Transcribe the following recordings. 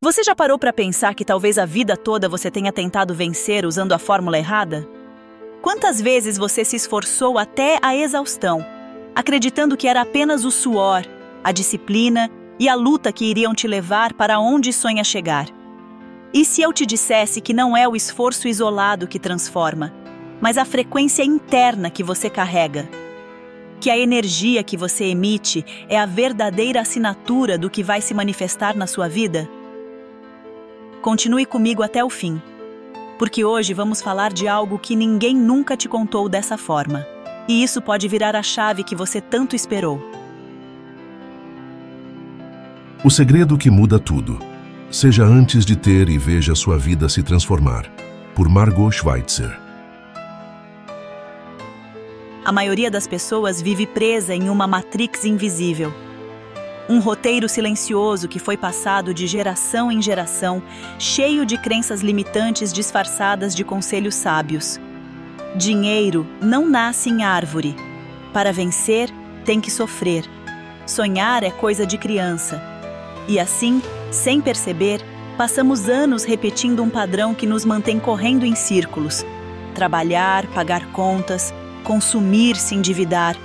Você já parou para pensar que talvez a vida toda você tenha tentado vencer usando a fórmula errada? Quantas vezes você se esforçou até a exaustão, acreditando que era apenas o suor, a disciplina e a luta que iriam te levar para onde sonha chegar? E se eu te dissesse que não é o esforço isolado que transforma, mas a frequência interna que você carrega? Que a energia que você emite é a verdadeira assinatura do que vai se manifestar na sua vida? Continue comigo até o fim, porque hoje vamos falar de algo que ninguém nunca te contou dessa forma. E isso pode virar a chave que você tanto esperou. O segredo que muda tudo. Seja antes de ter e veja sua vida se transformar. Por Margot Schweitzer. A maioria das pessoas vive presa em uma matrix invisível. Um roteiro silencioso que foi passado de geração em geração, cheio de crenças limitantes disfarçadas de conselhos sábios. Dinheiro não nasce em árvore. Para vencer, tem que sofrer. Sonhar é coisa de criança. E assim, sem perceber, passamos anos repetindo um padrão que nos mantém correndo em círculos. Trabalhar, pagar contas, consumir, se endividar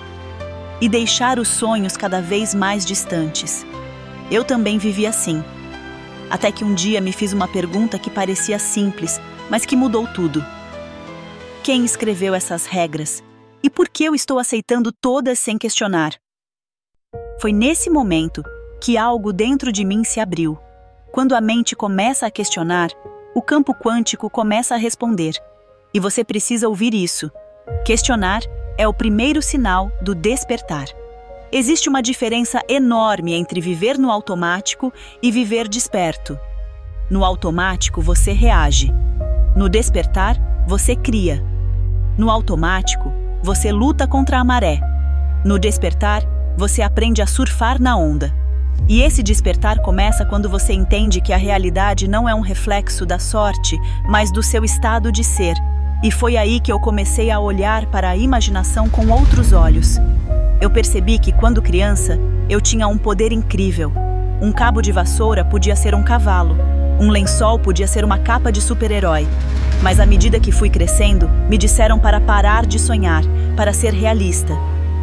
e deixar os sonhos cada vez mais distantes. Eu também vivi assim. Até que um dia me fiz uma pergunta que parecia simples, mas que mudou tudo. Quem escreveu essas regras? E por que eu estou aceitando todas sem questionar? Foi nesse momento que algo dentro de mim se abriu. Quando a mente começa a questionar, o campo quântico começa a responder. E você precisa ouvir isso. Questionar é o primeiro sinal do despertar. Existe uma diferença enorme entre viver no automático e viver desperto. No automático, você reage. No despertar, você cria. No automático, você luta contra a maré. No despertar, você aprende a surfar na onda. E esse despertar começa quando você entende que a realidade não é um reflexo da sorte, mas do seu estado de ser. E foi aí que eu comecei a olhar para a imaginação com outros olhos. Eu percebi que, quando criança, eu tinha um poder incrível. Um cabo de vassoura podia ser um cavalo. Um lençol podia ser uma capa de super-herói. Mas à medida que fui crescendo, me disseram para parar de sonhar, para ser realista.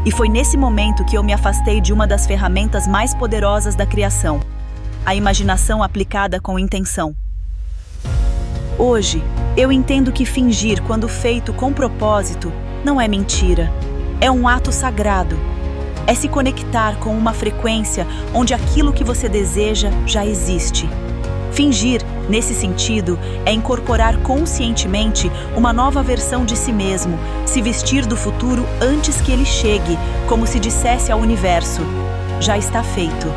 E foi nesse momento que eu me afastei de uma das ferramentas mais poderosas da criação: a imaginação aplicada com intenção. Hoje, eu entendo que fingir, quando feito com propósito, não é mentira. É um ato sagrado. É se conectar com uma frequência onde aquilo que você deseja já existe. Fingir, nesse sentido, é incorporar conscientemente uma nova versão de si mesmo, se vestir do futuro antes que ele chegue, como se dissesse ao universo: já está feito.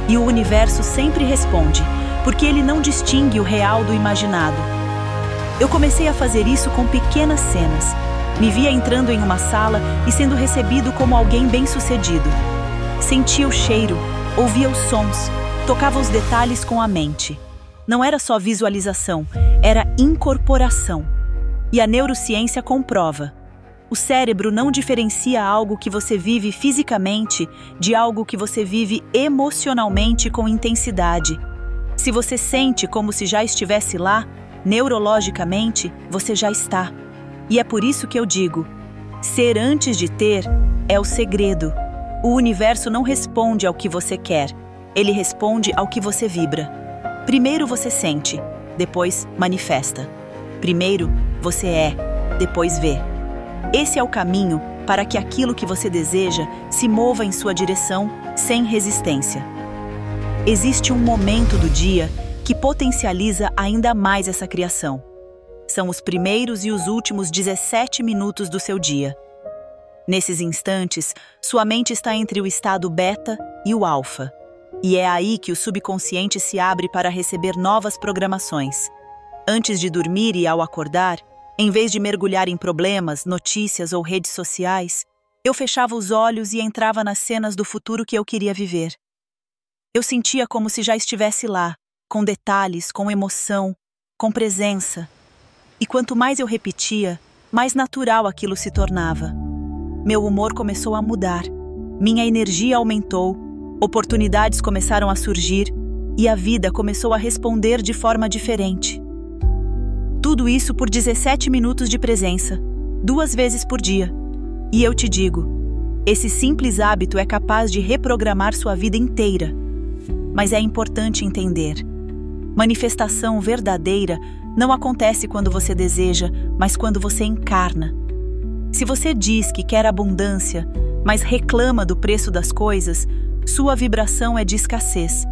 E o universo sempre responde, porque ele não distingue o real do imaginado. Eu comecei a fazer isso com pequenas cenas. Me via entrando em uma sala e sendo recebido como alguém bem-sucedido. Sentia o cheiro, ouvia os sons, tocava os detalhes com a mente. Não era só visualização, era incorporação. E a neurociência comprova. O cérebro não diferencia algo que você vive fisicamente de algo que você vive emocionalmente com intensidade. Se você sente como se já estivesse lá, neurologicamente, você já está. E é por isso que eu digo: ser antes de ter é o segredo. O universo não responde ao que você quer, ele responde ao que você vibra. Primeiro você sente, depois manifesta. Primeiro você é, depois vê. Esse é o caminho para que aquilo que você deseja se mova em sua direção sem resistência. Existe um momento do dia que potencializa ainda mais essa criação. São os primeiros e os últimos 17 minutos do seu dia. Nesses instantes, sua mente está entre o estado beta e o alfa. E é aí que o subconsciente se abre para receber novas programações. Antes de dormir e ao acordar, em vez de mergulhar em problemas, notícias ou redes sociais, eu fechava os olhos e entrava nas cenas do futuro que eu queria viver. Eu sentia como se já estivesse lá, com detalhes, com emoção, com presença. E quanto mais eu repetia, mais natural aquilo se tornava. Meu humor começou a mudar, minha energia aumentou, oportunidades começaram a surgir, e a vida começou a responder de forma diferente. Tudo isso por 17 minutos de presença, 2 vezes por dia. E eu te digo, esse simples hábito é capaz de reprogramar sua vida inteira. Mas é importante entender: manifestação verdadeira não acontece quando você deseja, mas quando você encarna. Se você diz que quer abundância, mas reclama do preço das coisas, sua vibração é de escassez.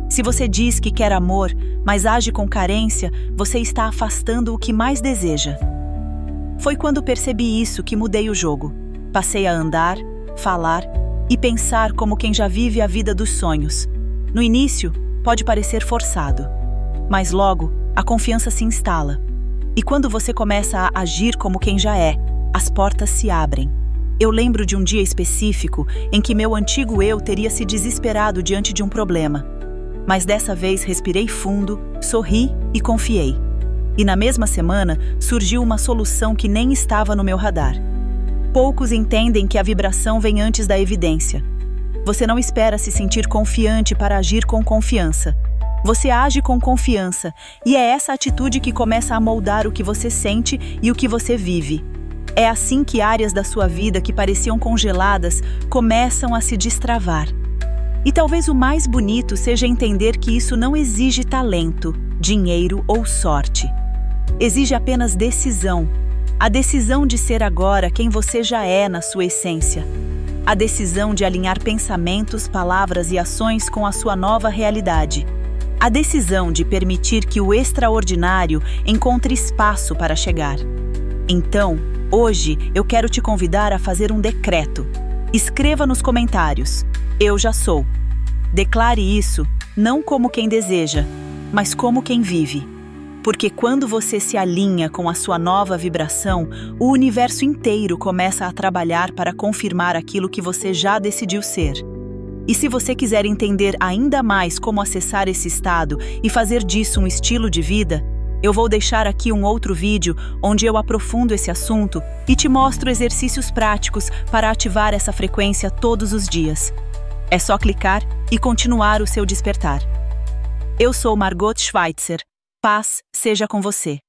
Se você diz que quer amor, mas age com carência, você está afastando o que mais deseja. Foi quando percebi isso que mudei o jogo. Passei a andar, falar e pensar como quem já vive a vida dos sonhos. No início, pode parecer forçado, mas logo a confiança se instala. E quando você começa a agir como quem já é, as portas se abrem. Eu lembro de um dia específico em que meu antigo eu teria se desesperado diante de um problema. Mas dessa vez respirei fundo, sorri e confiei. E na mesma semana surgiu uma solução que nem estava no meu radar. Poucos entendem que a vibração vem antes da evidência. Você não espera se sentir confiante para agir com confiança. Você age com confiança, e é essa atitude que começa a moldar o que você sente e o que você vive. É assim que áreas da sua vida que pareciam congeladas começam a se destravar. E talvez o mais bonito seja entender que isso não exige talento, dinheiro ou sorte. Exige apenas decisão. A decisão de ser agora quem você já é na sua essência. A decisão de alinhar pensamentos, palavras e ações com a sua nova realidade. A decisão de permitir que o extraordinário encontre espaço para chegar. Então, hoje eu quero te convidar a fazer um decreto. Escreva nos comentários: eu já sou. Declare isso não como quem deseja, mas como quem vive. Porque quando você se alinha com a sua nova vibração, o universo inteiro começa a trabalhar para confirmar aquilo que você já decidiu ser. E se você quiser entender ainda mais como acessar esse estado e fazer disso um estilo de vida, eu vou deixar aqui um outro vídeo onde eu aprofundo esse assunto e te mostro exercícios práticos para ativar essa frequência todos os dias. É só clicar e continuar o seu despertar. Eu sou Margot Schweitzer. Paz seja com você.